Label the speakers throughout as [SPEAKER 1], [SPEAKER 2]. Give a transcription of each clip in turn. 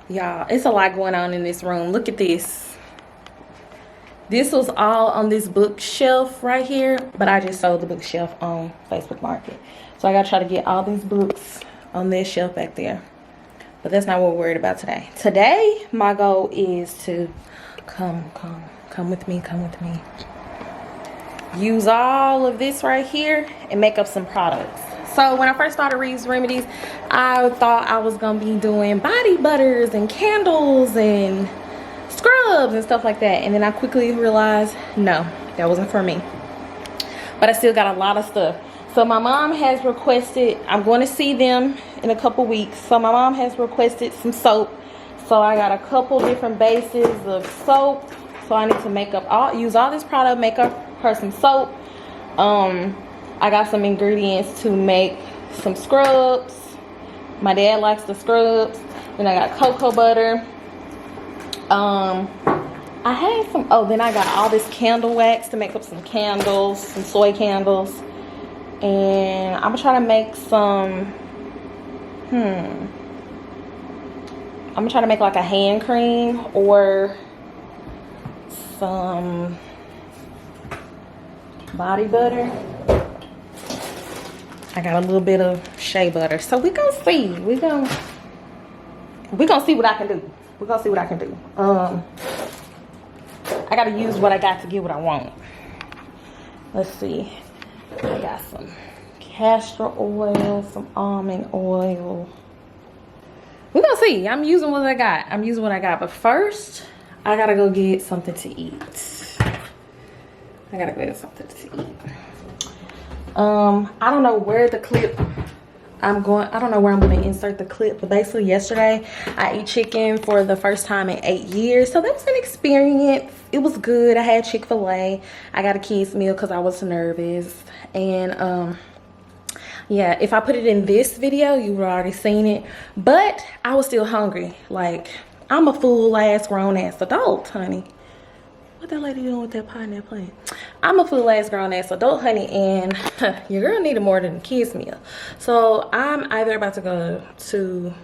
[SPEAKER 1] Y'all, it's a lot going on in this room. Look at this. This was all on this bookshelf right here, but I just sold the bookshelf on Facebook Market. So I gotta try to get all these books on this shelf back there. But that's not what we're worried about today. Today, my goal is to come with me. Use all of this right here and make up some products. So when I first started Reeves Remedies, I thought I was gonna be doing body butters and candles and scrubs and stuff like that. And then I quickly realized, no, that wasn't for me. But I still got a lot of stuff. So my mom has requested, I'm going to see them in a couple weeks. So my mom has requested some soap. So I got a couple different bases of soap. So I need to use all this product, make up her some soap. I got some ingredients to make some scrubs. My dad likes the scrubs. Then I got cocoa butter. I had some, then I got all this candle wax to make up some candles, some soy candles. And I'm gonna try to make some, I'm gonna try to make like a hand cream or some body butter. I got a little bit of shea butter. So we gonna see. We gonna see what I can do. We're gonna see what I can do. I gotta use what I got to get what I want. Let's see. I got some castor oil, some almond oil. We're gonna see. I'm using what I got. But first, I gotta go get something to eat. I don't know where the clip I don't know where I'm going to insert the clip, but basically yesterday I ate chicken for the first time in 8 years. So that was an experience. It was good. I had Chick-fil-A. I got a kids meal because I was nervous. And yeah, if I put it in this video, you would have already seen it. But I was still hungry. Like, I'm a full ass grown ass adult, honey. What that lady doing with that pie and that plant? I'm a full ass grown ass adult, honey, and your girl needed more than a kids meal. So I'm either about to go to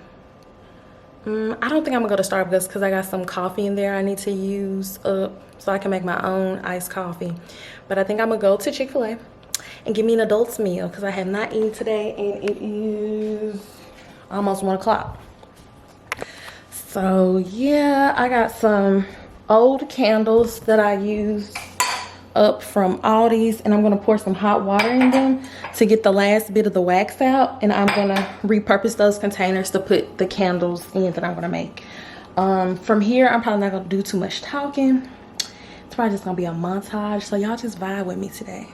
[SPEAKER 1] I don't think I'm gonna go to Starbucks because I got some coffee in there I need to use up so I can make my own iced coffee. But I think I'm gonna go to Chick-fil-A and give me an adult's meal because I have not eaten today and it is almost 1 o'clock. So yeah, I got some old candles that I used up from Aldi's, and I'm gonna pour some hot water in them to get the last bit of the wax out, and I'm gonna repurpose those containers to put the candles in that I'm gonna make. From here, I'm probably not gonna do too much talking. It's probably just gonna be a montage, so y'all just vibe with me today.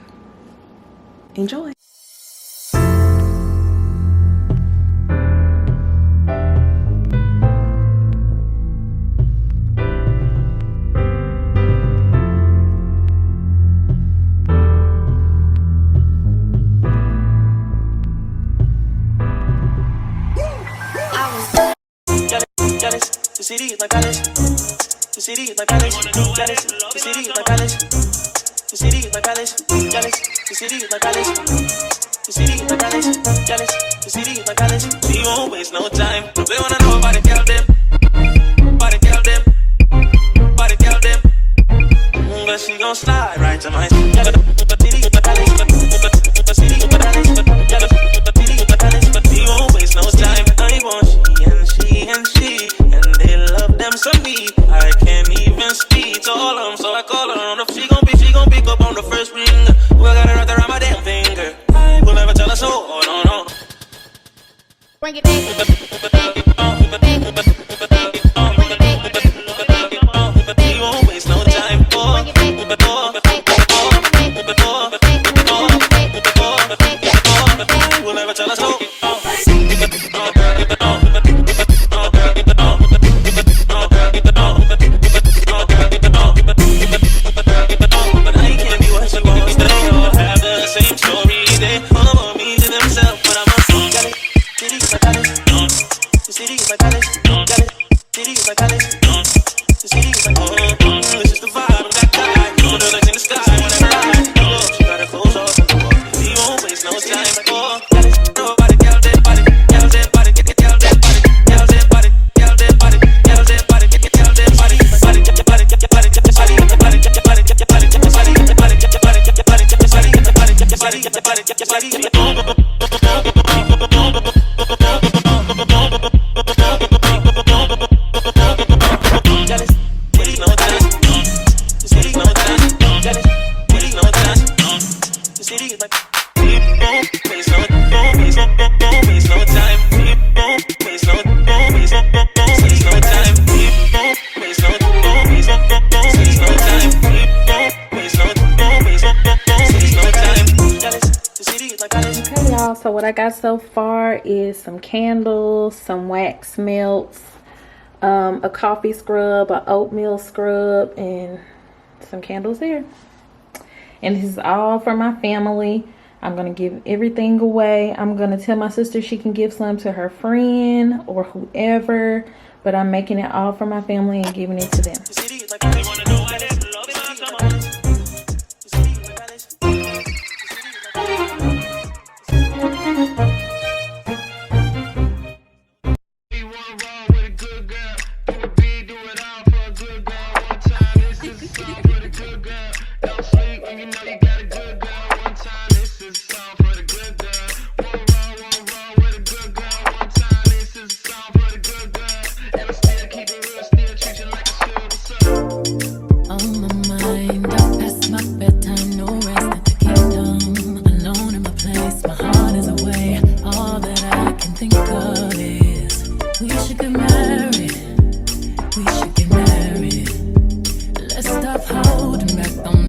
[SPEAKER 1] Enjoy.
[SPEAKER 2] The city is my palace. The city is my palace. Jealous. The city is my palace. The city is my palace. Jealous. The city is my palace. The city is my palace. Jealous. The city is my palace. We won't waste no time. They wanna know about the girl them. About the girl them. About the girl them. But she gon' slide right to my. The city is my palace. The city is my palace. The city is my palace. But we won't waste no time. I want she and she. Love them so me, I can't even speak to all of them, so I call her on the. She gon' pick up on the first ring. Who I got it right around my damn finger. I will never tell her so. Oh no no. Bring it back. We won't waste no time. I will never tell her so.
[SPEAKER 1] what I got so far is some candles, some wax melts, a coffee scrub, an oatmeal scrub, and some candles there. And this is all for my family. I'm going to give everything away. I'm going to tell my sister she can give some to her friend or whoever. But I'm making it all for my family and giving it to them.